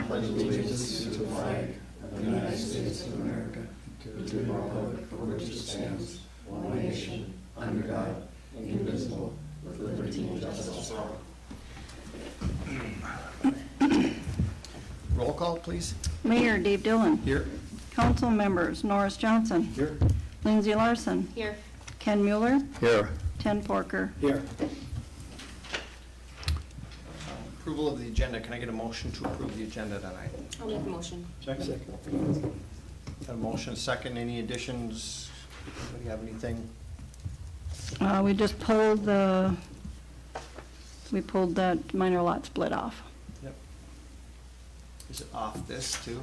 pledge allegiance to the flag of the United States of America, to the republic for which it stands, one nation, under God, indivisible, with liberty and justice for all. Roll call, please. Mayor Dave Dillon. Here. Council members Norris Johnson. Here. Lindsee Larson. Here. Ken Mueller. Here. Ten Porker. Here. Approval of the agenda. Can I get a motion to approve the agenda tonight? I'll make a motion. Second. Got a motion, second. Any additions? Anybody have anything? We just pulled that minor lot split off. Yep. Is it off this too?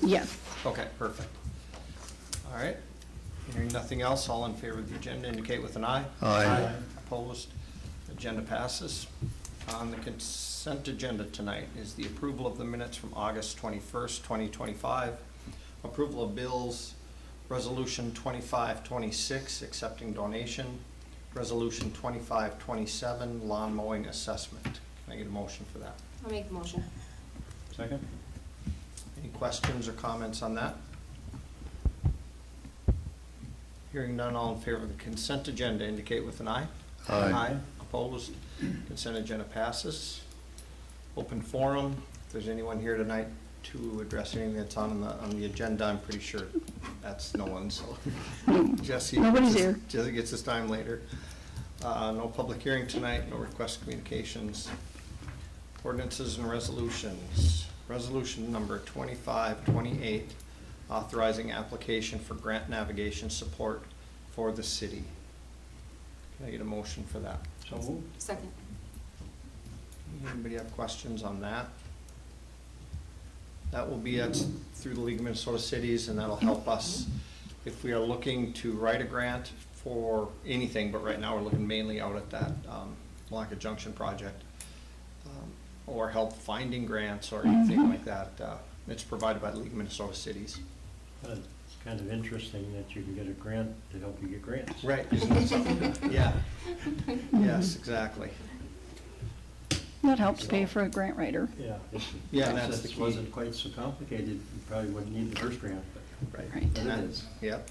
Yes. Okay, perfect. All right. Hearing nothing else, all in favor of the agenda indicate with an aye. Aye. Opposed? Agenda passes. On the consent agenda tonight is the approval of the minutes from August 21st, 2025, approval of bills, Resolution 2526, accepting donation, Resolution 2527, lawnmowing assessment. Can I get a motion for that? I'll make the motion. Second. Any questions or comments on that? Hearing none, all in favor of the consent agenda indicate with an aye. Aye. Opposed? Consent agenda passes. Open forum. If there's anyone here tonight to address anything that's on the agenda, I'm pretty sure that's no one, so Jesse. Nobody's here. Jesse gets his time later. No public hearing tonight, no request communications. Ordinances and resolutions. Resolution number 2528, authorizing application for grant navigation support for the city. Can I get a motion for that? So moved. Second. Anybody have questions on that? That will be through the League of Minnesota Cities, and that'll help us if we are looking to write a grant for anything, but right now we're looking mainly out at that Milaca Junction project, or help finding grants or anything like that. It's provided by the League of Minnesota Cities. It's kind of interesting that you can get a grant to help you get grants. Right, isn't that something? Yeah. Yes, exactly. That helps pay for a grant writer. Yeah. Yeah, and that's the It key. wasn't quite so complicated. You probably wouldn't need the first grant, but Right. but That it is. Yep.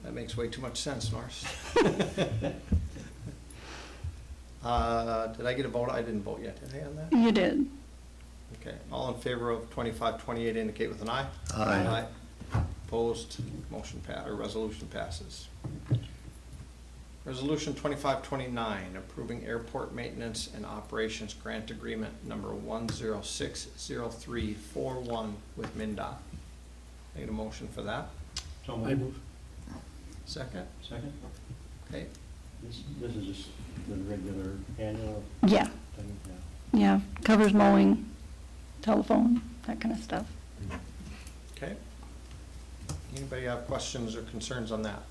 That makes way too much sense, Norris. Did I get a vote? I didn't vote yet, did I on that? You did. Okay, all in favor of 2528 indicate with an aye. Aye. Opposed, resolution passes. Resolution 2529, approving airport maintenance and operations grant agreement number 1060341 with MnDOT. Need a motion for that? So moved. Second? Second. Okay. This is just the regular annual Yeah. thing, yeah. Yeah. Covers mowing, telephone, that kind of stuff. Okay. Anybody have questions or concerns on that?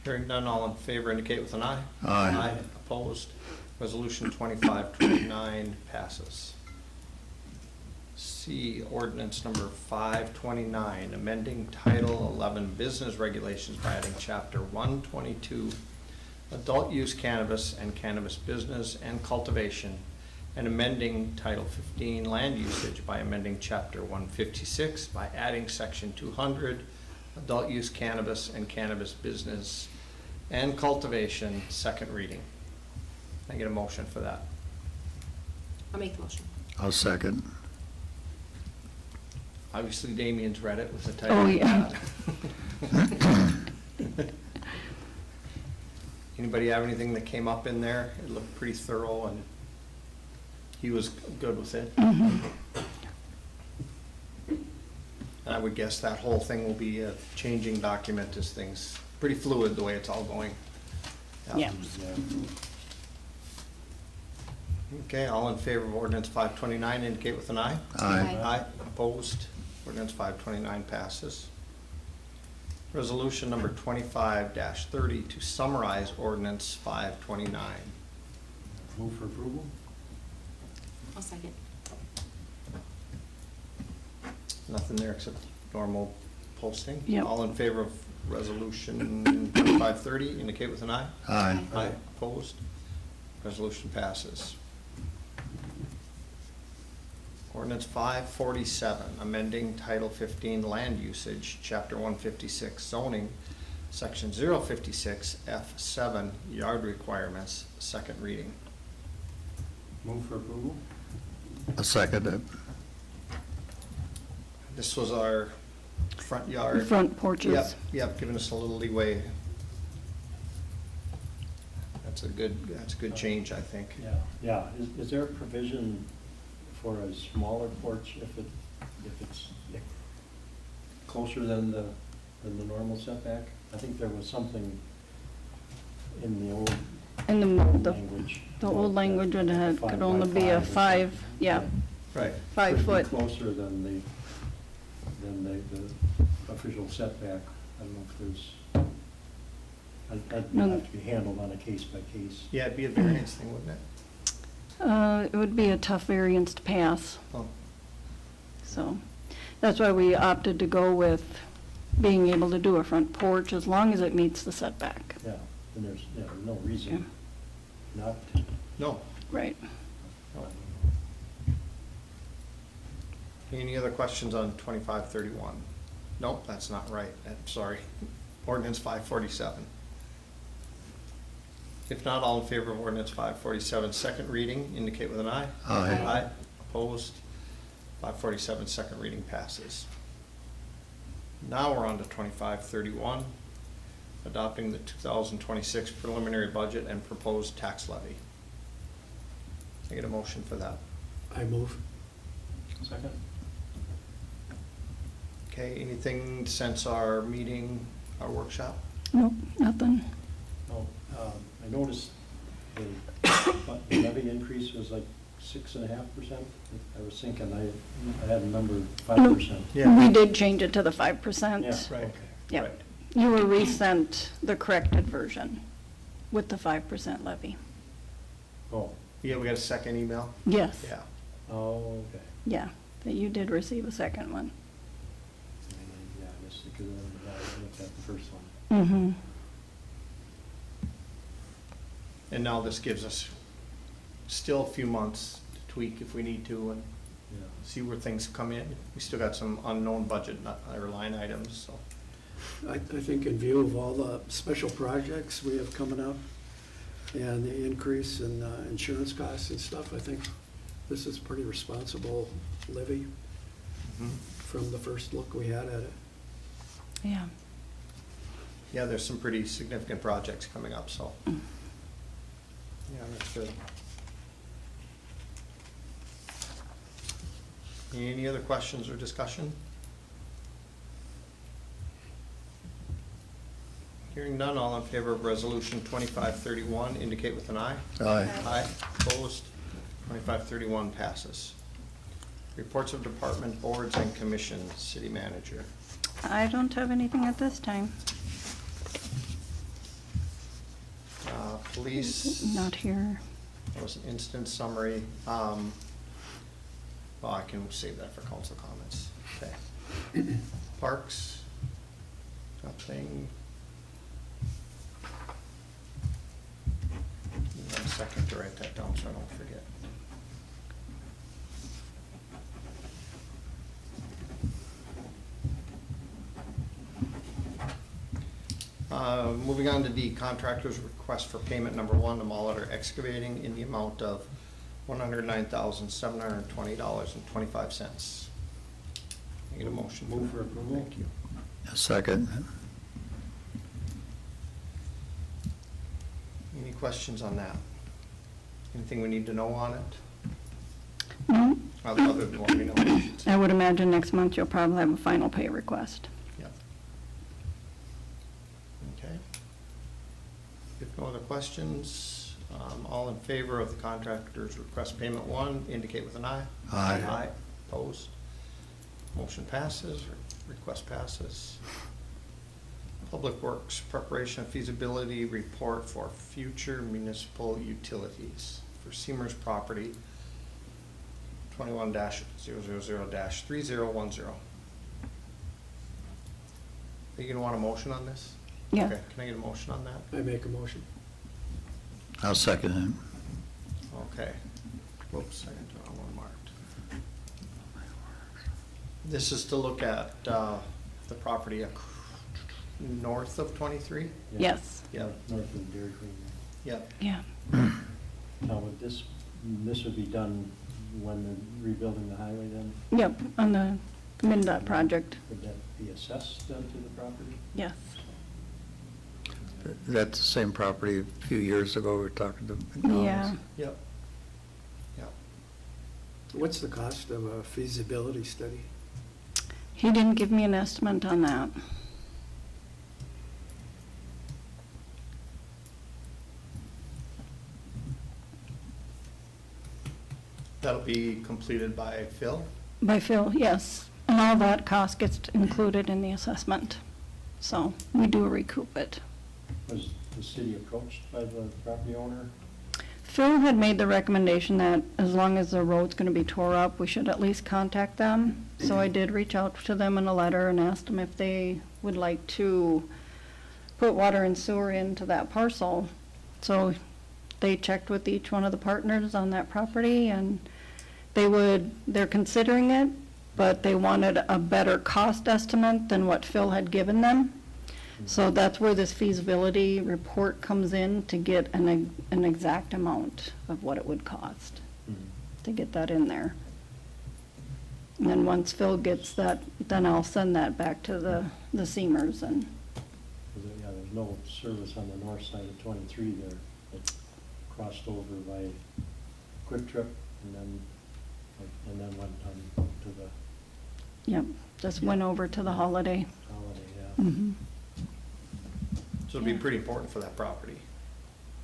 Hearing none, all in favor indicate with an aye. Aye. Opposed? Resolution 2529 passes. C, ordinance number 529, amending Title 11 Business Regulations by adding Chapter 122, Adult Use Cannabis and Cannabis Business and Cultivation, and amending Title 15 Land Usage by amending Chapter 156 by adding Section 200, Adult Use Cannabis and Cannabis Business and Cultivation, second reading. Can I get a motion for that? I'll make the motion. I'll second. Obviously, Damien's read it with the title. Oh, yeah. Anybody have anything that came up in there? It looked pretty thorough, and he was good with it. Mm-hmm. And I would guess that whole thing will be a changing document as things, pretty fluid the way it's all going. Yeah. Okay, all in favor of ordinance 529 indicate with an aye. Aye. Aye. Opposed? Ordinance 529 passes. Resolution number 25-30 to summarize ordinance 529. Move for approval? I'll second. Nothing there except normal posting. Yep. All in favor of resolution 2530 indicate with an aye. Aye. Aye. Opposed? Resolution passes. Ordinance 547, amending Title 15 Land Usage, Chapter 156 Zoning, Section 056 F7 Yard Requirements, second reading. Move for approval? A second. This was our front yard. Front porches. Yep, giving us a little leeway. That's a good change, I think. Yeah. Is there a provision for a smaller porch if it's closer than the normal setback? I think there was something in the old In the language. the old language would have, could 5 only by be a 5 or 5, something. yeah, Right. 5 Could be foot. Closer than the official setback. I don't know if there's, that'd No. have to be handled on a case by case. Yeah, it'd be a variance thing, wouldn't it? It would be a tough variance to pass, Oh, so that's why we opted to go with being able to do a front porch as long as it meets the setback. Yeah, and there's no reason not no. Right. No. Any other questions on 2531? Nope, that's not right. I'm sorry. Ordinance 547. If not, all in favor of ordinance 547, second reading, indicate with an eye. Aye. Aye. Opposed? 547, second reading passes. Now we're on to 2531, adopting the 2026 preliminary budget and proposed tax levy. Can I get a motion for that? I move. Second? Okay, anything since our meeting, our workshop? Nope, nothing. No, I noticed the levy increase was like 6.5%. I was thinking I had a number 5%. Yeah. We did change it to the 5%. Yeah, Right. okay. Yep. Right. You were resent the corrected version with the 5% levy. Oh, Yeah, we got a second email? Yes. Yeah. oh, okay. Yeah, that you did receive a second one. Yeah, I missed it because I looked at the first one. Mm-hmm. And now this gives us still a few months to tweak if we need to and Yeah. see where things come in. We still got some unknown budget or line items, so. I think in view of all the special projects we have coming up and the increase in insurance costs and stuff, I think this is pretty responsible levy from the first look we had at it. Yeah. Yeah, there's some pretty significant projects coming up, so. Yeah, that's good. Any other questions or discussion? Hearing none, all in favor of resolution 2531, indicate with an eye. Aye. Aye, opposed, 2531 passes. Reports of department, boards, and commissions, city manager. I don't have anything at this time. Police. Not here. That was an instant summary. Well, I can save that for council comments. Okay. Parks, nothing. Give me 1 second to write that down so I don't forget. Moving on to D, contractor's request for payment number 1 to Molitor Excavating in the amount of $109,720.25. Can I get a motion? Move for approval. Thank you. A second. Any questions on that? Anything we need to know on it? No, Other than what we know? I should say. I would imagine next month you'll probably have a final pay request. Yep. Okay. If no other questions, all in favor of the contractor's request payment 1, indicate with an eye. Aye. Aye. Opposed? Motion passes, request passes. Public Works Preparation of Feasibility Report for Future Municipal Utilities for Seamer's Property, 21-000-3010. Are you gonna want a motion on this? Yeah. Okay, can I get a motion on that? I make a motion. I'll second him. Okay. Whoops, I got the wrong one marked. This is to look at the property north of 23? Yeah. Yes, Yeah. North of Dairy Queen. Yep. yeah. Now, would this would be done when they're rebuilding the highway then? Yep, on the MnDOT project, Would that be assessed to the property? yes. That's the same property a few years ago we were talking to Yeah, McDonald's. Yep. Yep. What's the cost of a feasibility study? he didn't give me an estimate on that. That'll be completed by Phil? By Phil, yes. And all that cost gets included in the assessment. So we do recoup it. Was the city approached by the property owner? Phil had made the recommendation that as long as the road's gonna be tore up, we should at least contact them. So I did reach out to them in a letter and asked them if they would like to put water and sewer into that parcel. So they checked with each one of the partners on that property, and they're considering it, but they wanted a better cost estimate than what Phil had given them. So that's where this feasibility report comes in, to get an exact amount of what it would cost to get that in there. And then once Phil gets that, then I'll send that back to the Seamers and, Yeah, there's no service on the north side of 23 there. It crossed over by Quick Trip and then went on to the yep, just went over to the Holiday. Holiday, yeah. Mhm. So it'd be pretty important for that property.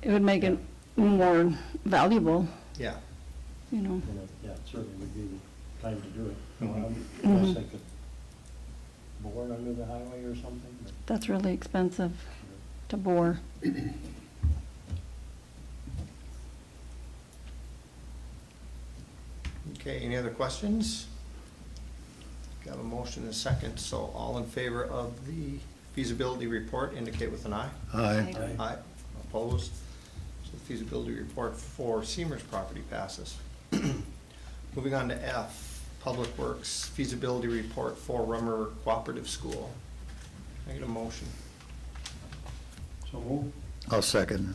It would make it more valuable, Yeah. you know. Yeah, it certainly would be the time to do it. Mhm. Unless they could bore under the highway or something. But, That's really expensive to bore. Okay, any other questions? Got a motion and a second, so all in favor of the feasibility report indicate with an aye. Aye. Aye. Opposed? So the feasibility report for Seamer's property passes. Moving on to F, Public Works feasibility report for Rum River Cooperative School. Can I get a motion? So move. I'll second.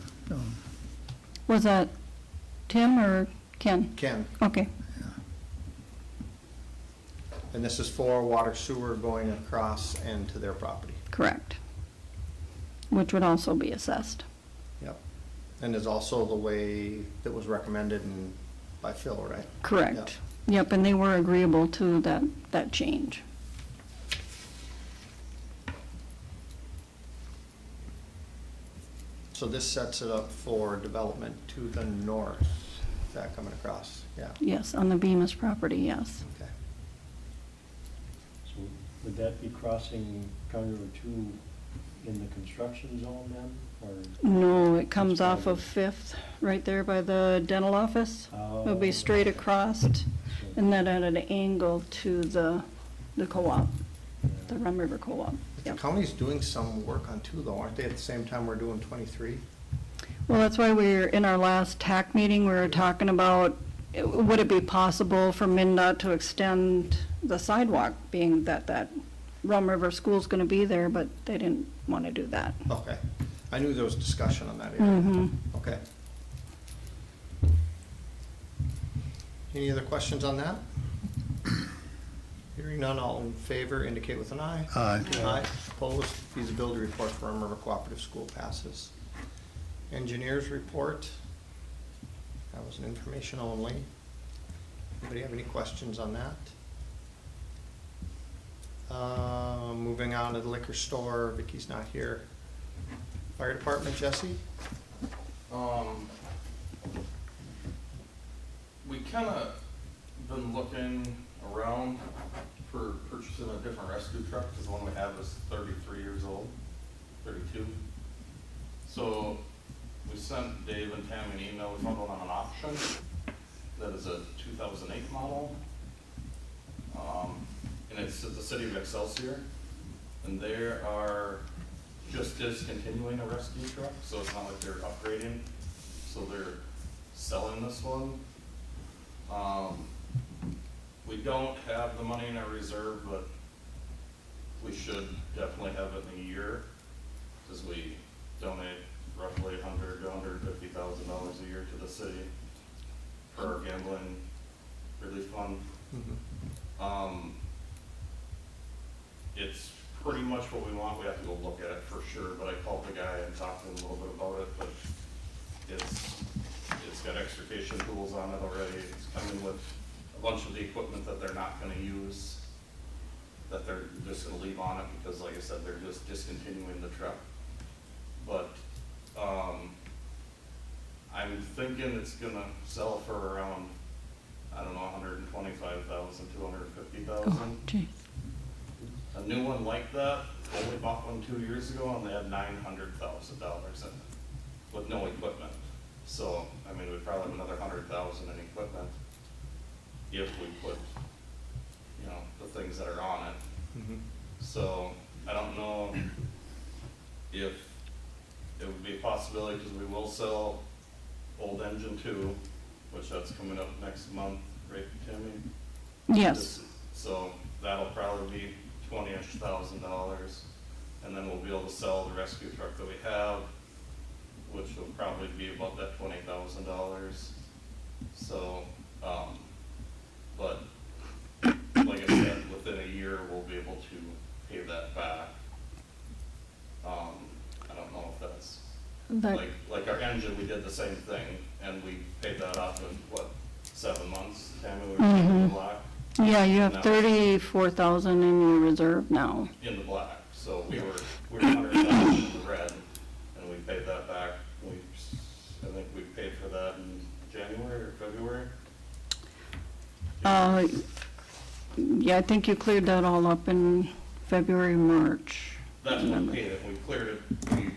Was that Tim or Ken? Ken, Okay, and this is for water sewer going across and to their property. correct. Which would also be assessed. Yep. And is also the way that was recommended by Phil, right? Correct. Yep, and they were agreeable to that change. So this sets it up for development to the north. Is that coming across? Yeah. Yes, on the Bemis property, yes. Okay. So would that be crossing County Road 2 in the construction zone then, or? No, it comes off of Fifth, right there by the dental office. It'll be straight across, and then at an angle to the co-op, the Rum River Co-op. The Yep. county's doing some work on two though, aren't they, at the same time we're doing 23? Well, that's why in our last TAC meeting, we were talking about, would it be possible for MnDOT to extend the sidewalk, being that Rum River School's gonna be there, but they didn't wanna do that. Okay. I knew there was discussion on that area. Mm-hmm. Okay. Any other questions on that? Hearing none, all in favor indicate with an aye. Aye. Aye. Opposed, feasibility report for Rum River Cooperative School passes. Engineers report. That was an information only. Anybody have any questions on that? Moving on to the liquor store, Vicky's not here. Fire department, Jesse? We kinda been looking around for purchasing a different rescue truck, because the one we have is 33 years old, 32. So we sent Dave and Tammy an email, we found one on an auction that is a 2008 model. And it's at the city of Excelsior, and they are just discontinuing a rescue truck, so it's not like they're upgrading, so they're selling this one. we don't have the money in our reserve, but we should definitely have it in a year, because we donate roughly $100,000 to $150,000 a year to the city for our gambling relief fund. It's pretty much what we want. We have to go look at it for sure, but I called the guy and talked to him a little bit about it, but it's got extrication tools on it already. It's coming with a bunch of the equipment that they're not gonna use, that they're just gonna leave on it, because like I said, they're just discontinuing the truck. But, I'm thinking it's gonna sell for around, I don't know, 125,000, 250,000. Oh, geez. A new one like that, only bought one 2 years ago, and they had $900,000 in it, with no equipment. So, I mean, we'd probably have another 100,000 in equipment if we put, you know, the things that are on it. So, I don't know if it would be a possibility, because we will sell old engine 2, which that's coming up next month, right, Tammy? Yes. So that'll probably be $20,000-ish, and then we'll be able to sell the rescue truck that we have, which will probably be about that $20,000. So, but like I said, within a year, we'll be able to pay that back. I don't know if that's, That, like our engine, we did the same thing, and we paid that off in, what, 7 months, Tammy, we were in the black? yeah, you have No. 34,000 in your reserve now. In the black, so we were 100,000 in the red, and we paid that back. I think we paid for that in January or February. Yeah, I think you cleared that all up in February, March. That's when we paid it, we cleared it, we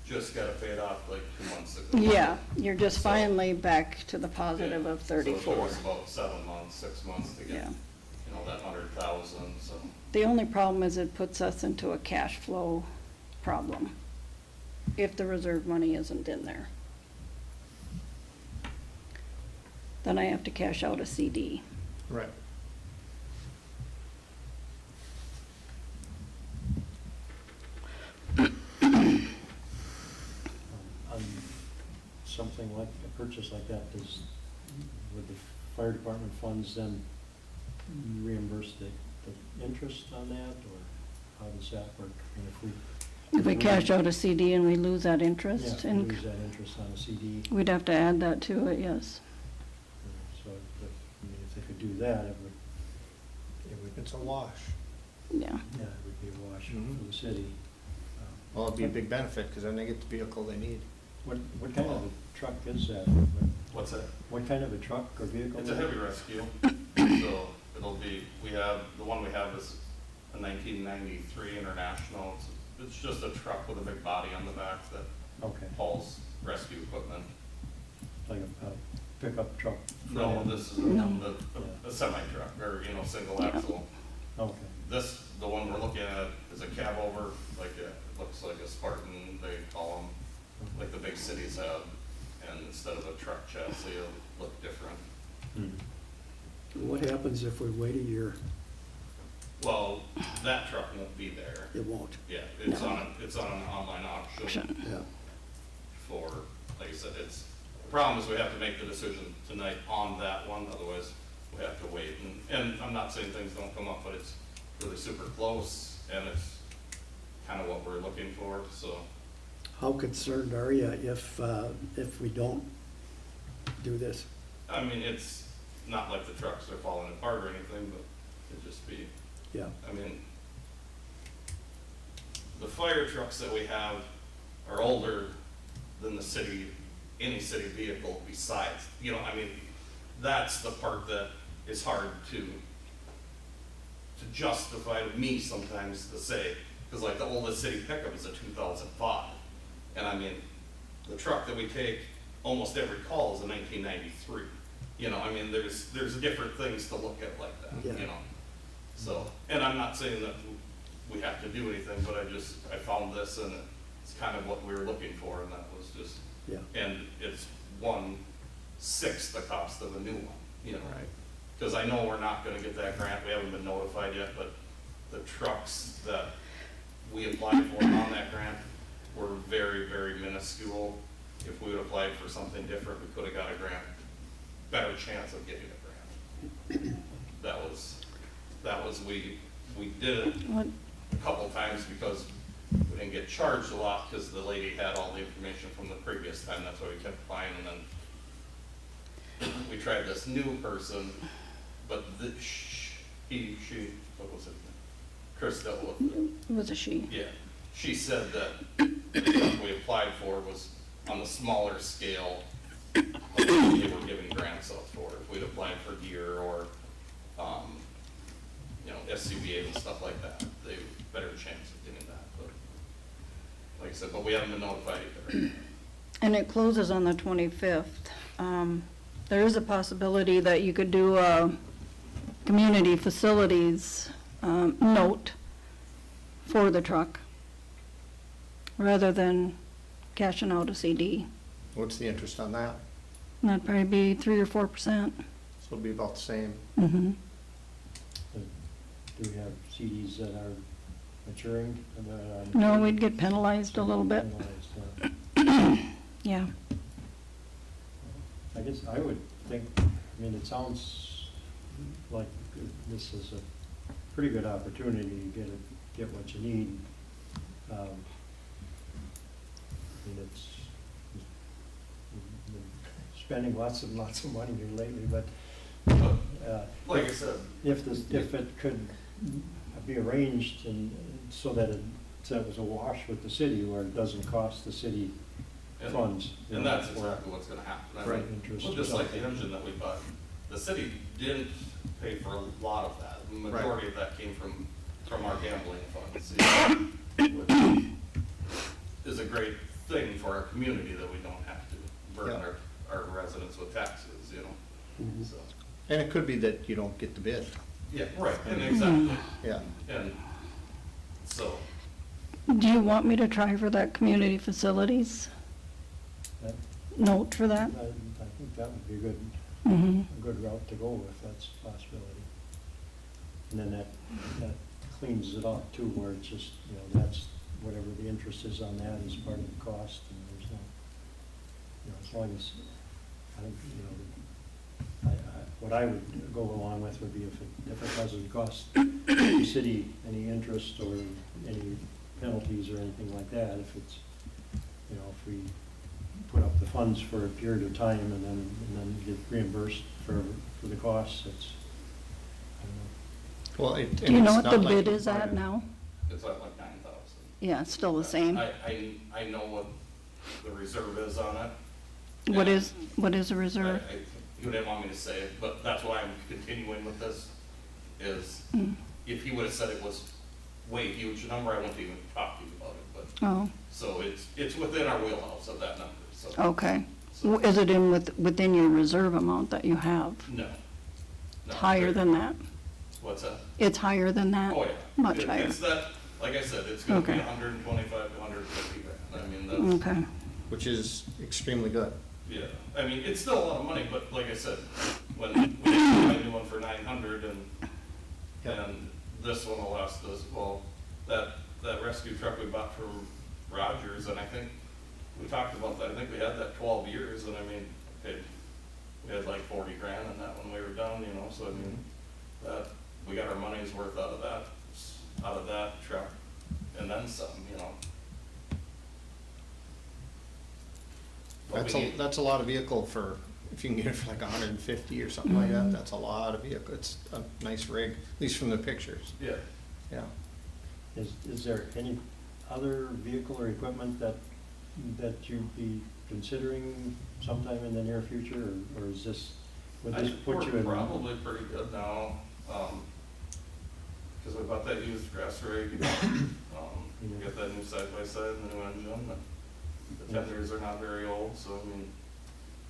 just got it paid off like 2 months ago. Yeah, you're just So- finally back to the positive of So it 34. took us about 7 months, 6 months to get, Yeah. you know, that 100,000, so. The only problem is it puts us into a cash flow problem if the reserve money isn't in there. Then I have to cash out a CD. Right. On something like, a purchase like that, would the fire department funds then reimburse the interest on that, or how does that work? I mean, If we cash out a CD and we lose that Yeah, interest, if we and lose that interest on a CD, we'd have to add that to it, yes. so if they could do that, it would, It's a wash. Yeah. yeah, it would be a wash Mhm. for the city. Well, it'd be a big benefit, because then they get the vehicle they need. What kind of a truck is that? What's that? What kind of a truck or vehicle? It's a is it? heavy rescue, so it'll be, the one we have is a 1993 International. It's just a truck with a big body on the back that Okay, hauls rescue equipment. like a pickup truck? No, this is No. a semi-truck, or, you know, single Yeah. axle. Okay, The one we're looking at is a cab over, it looks like a Spartan, they call them, like the big cities have, and instead of a truck chassis, it'll look different. What happens if we wait a year? Well, that truck won't be there. It won't. Yeah, it's No. on an online auction Yeah. for, like I said, the problem is we have to make the decision tonight on that one, otherwise we have to wait. And I'm not saying things don't come up, but it's really super close, and it's kind of what we're looking for, so. How concerned are you if we don't do this? I mean, it's not like the trucks are falling apart or anything, but it'd just be, Yeah. I mean, the fire trucks that we have are older than the city, any city vehicle besides, you know, I mean, that's the part that is hard to justify to me sometimes to say, because like the oldest city pickup is a 2005. And I mean, the truck that we take almost every call is a 1993. You know, I mean, there's different things to look at like that, Yeah. you know? So, and I'm not saying that we have to do anything, but I found this and it's kind of what we were looking for, and that was just, Yeah. and it's 1/6 the cost of a new one, you know? Right. Because I know we're not gonna get that grant, we haven't been notified yet, but the trucks that we applied for on that grant were very, very minuscule. If we would applied for something different, we could have got a grant, better chance of getting a grant. That was, we did it What, a couple times because we didn't get charged a lot because the lady had all the information from the previous time, that's why we kept applying, and then we tried this new person, but she, what was it? Chris dealt with it. it was a she. Yeah, she said that the stuff we applied for was on the smaller scale of what they were giving grants out for. If we'd applied for gear or, SCBA and stuff like that, they better chance of getting that, but like I said, but we haven't been notified either. And it closes on the 25th. There is a possibility that you could do a community facilities note for the truck rather than cashing out a CD. What's the interest on that? And that'd probably be 3 or 4%. So it'll be about the same. Mm-hmm. Do we have CDs that are maturing? No, we'd get penalized a little bit. Yeah. I guess I would think, it sounds like this is a pretty good opportunity to get what you need. It's spending lots and lots of money here lately, but Like I said, if it could be arranged and so that it was a wash with the city where it doesn't cost the city funds. and that's exactly what's gonna happen. I Right, mean, interest well, or just like the something. engine that we bought, the city didn't pay for a lot of that. The majority of that came from our gambling funds, which is a great thing for our community that we don't have to burden our residents with taxes, Mhm. so. And it could be that you don't get the bid. Yeah, right, and exactly, Yeah. and so, Do you want me to try for that community facilities That- note for that? I think that would be a Mm-hmm. good route to go with, that's a possibility. And then that cleans it up too, where it's just, that's whatever the interest is on that is part of the cost, and there's no, as long as, I think, what I would go along with would be if it doesn't cost the city any interest or any penalties or anything like that, if it's, if we put up the funds for a period of time and then get reimbursed for the costs, it's, I don't know. Well, Do you know what the bid is at now? it's at like 9,000. Yeah, it's still the same. I know what the reserve is on it. What and is a reserve? You didn't want me to say it, but that's why I'm continuing with this, is Mm. if he would have said it was way huge number, I wouldn't even talk to you about it, but, Oh, so it's within our wheelhouse of that number, so. okay. so- Is it within your reserve amount that you have? No. No, Higher than that? What's that? It's higher than that? Oh, yeah. Much higher. It's that, like I said, it's gonna be Okay. 125 to 150 grand, I mean, that's. Okay. Which is extremely good. Yeah, I mean, it's still a lot of money, but like I said, when we buy a new one for 900 and this one will last us, well, that rescue truck we bought from Rogers, and I think we talked about that, I think we had that 12 years, and I mean, we had like 40 grand on that when we were done, so I mean, that, we got our money's worth out of that truck, and then some, But we need- That's a lot of vehicle for, if you can get it for like 150 or something like that, that's a lot of vehicle. It's a nice rig, at least from the pictures. Yeah. Yeah. Is there any other vehicle or equipment that you'd be considering sometime in the near future, or is this, would this put you in? We're probably pretty good now, because we bought that used grass rig, we got that new side-by-side and the new engine. The tenders are not very old, so I mean,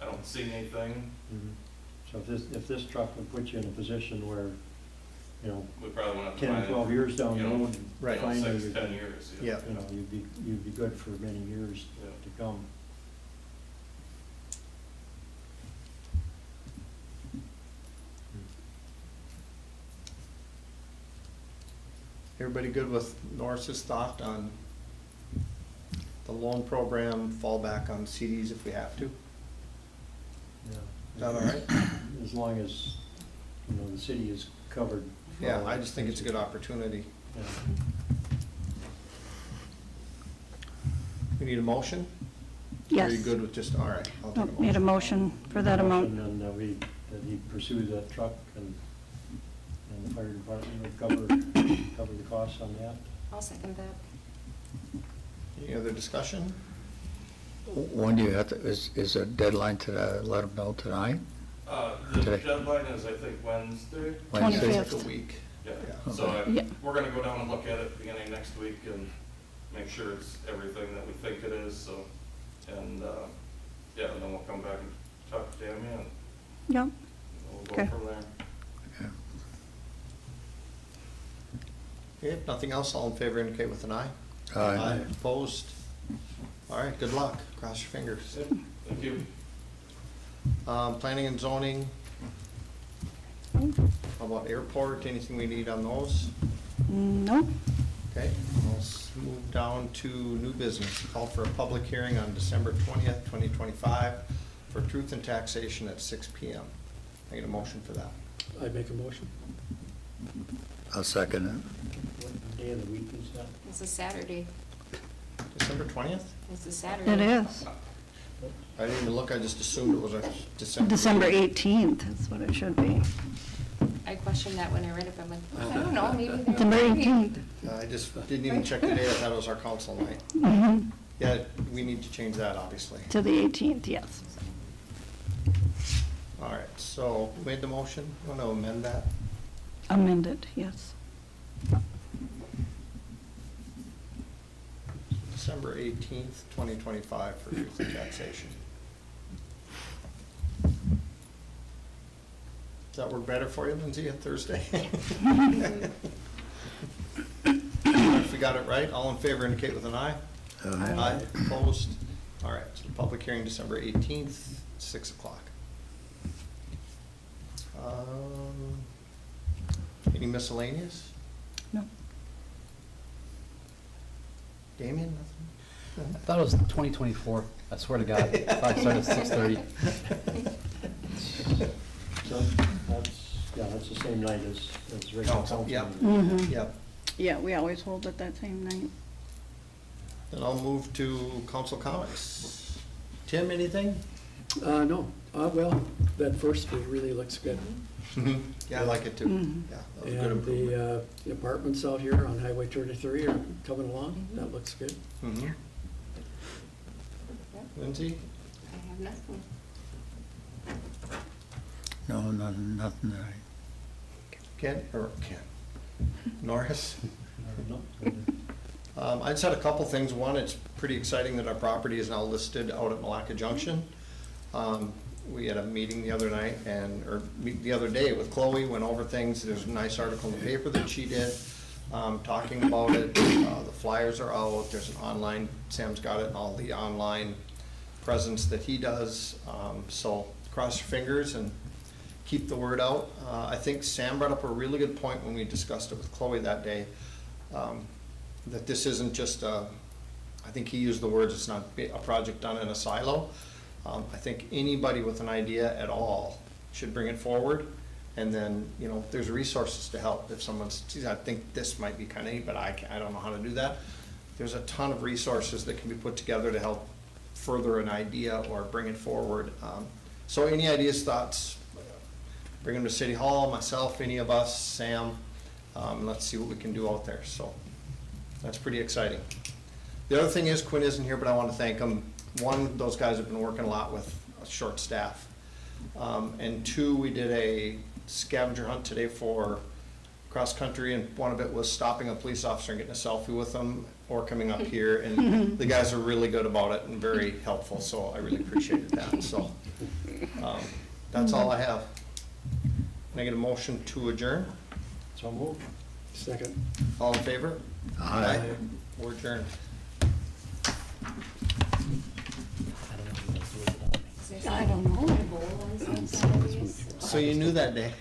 I don't see anything. Mhm. So if this truck would put you in a position where, We probably want to 10, 12 years down the road, Right. finally, 6, 10 years. Yeah. you'd be good for many years Yeah. to come. Everybody good with Norris's thought on the loan program, fall back on CDs if we have to? Yeah. Is that all right? As long as, the city is covered. for Yeah, all I just think it's a good opportunity. Yeah. We need a motion? Yes. Are you good with just, all right, I'll take a Nope, motion. need a motion for that amount. Motion, And that he pursue that truck and the fire department would cover the costs on that. I'll second that. Any other discussion? When do you have to, is a deadline to let them know tonight? The Today. deadline is, I think, Wednesday. Wednesday? It's 25th. like a week. Yeah, Yeah. so Yeah. we're gonna go down and look at it beginning next week and make sure it's everything that we think it is, so, and, yeah, and then we'll come back and talk to Tammy and Yep, we'll Okay. go from there. Yeah. Okay, if nothing else, all in favor indicate with an eye. Aye. Opposed? All right, good luck. Cross your fingers. Yep, thank you. Planning and zoning. How about airport? Anything we need on those? nope, Okay, let's move down to new business. Call for a public hearing on December 20th, 2025 for truth and taxation at 6 PM. I get a motion for that. I make a motion. I'll second What day of the week is that? It's a Saturday. December 20th? It's a Saturday. it is. I didn't even look, I just assumed it was a December. December 18th is what it should be. I questioned that when I read it, but I'm like, I don't know, maybe they're. December 18th. I just didn't even check the date, I thought it was our council night. Mhm. Yeah, we need to change that, obviously. To the 18th, yes. All right, so who made the motion? Want to amend that? Amended, yes. December 18th, 2025 for truth and taxation. Does that work better for you, Lindsay, on Thursday? If we got it right, all in favor indicate with an eye. it. Aye. Aye, opposed? All right, so the public hearing December 18th, 6 o'clock. Any miscellaneous? No. Damien, I nothing? thought it was 2024. I swear to God. I thought it started at 6:30. So that's the same night as regular Council, council. yep. meeting. Mhm. Yep. Yeah, we always hold it that same night. Then I'll move to council comments. Tim, anything? No, well, that first one really looks good. Yeah, I like it too. Mhm. Yeah, that was a good And improvement. the apartments out here on Highway 33 are coming along. That looks good. Mhm. Yep, Lindsay? I have nothing. No, nothing that I. Ken, or Ken? Norris? No? I just had a couple things. One, it's pretty exciting that our property is now listed out at Milaca Junction. We had a meeting the other night the other day with Chloe, went over things. There's a nice article in the paper that she did, talking about it. The flyers are out. There's an online, Sam's got it, and all the online presence that he does. So cross your fingers and keep the word out. I think Sam brought up a really good point when we discussed it with Chloe that day, that this isn't just I think he used the words, it's not a project done in a silo. I think anybody with an idea at all should bring it forward. And then, there's resources to help. If someone's, geez, I think this might be kind of neat, but I don't know how to do that. There's a ton of resources that can be put together to help further an idea or bring it forward. So any ideas, thoughts, bring them to City Hall, myself, any of us, Sam. Let's see what we can do out there. So that's pretty exciting. The other thing is, Quinn isn't here, but I want to thank him. One, those guys have been working a lot with a short staff. And two, we did a scavenger hunt today for cross-country, and one of it was stopping a police officer and getting a selfie with them or coming up here. And the guys are really good about it and very helpful, so I really appreciated that. So that's all I have. Can I get a motion to adjourn? So move. Second. All in favor? Aye. We're adjourned. Is there I don't know. a bowl on some Saturdays? So you knew that day.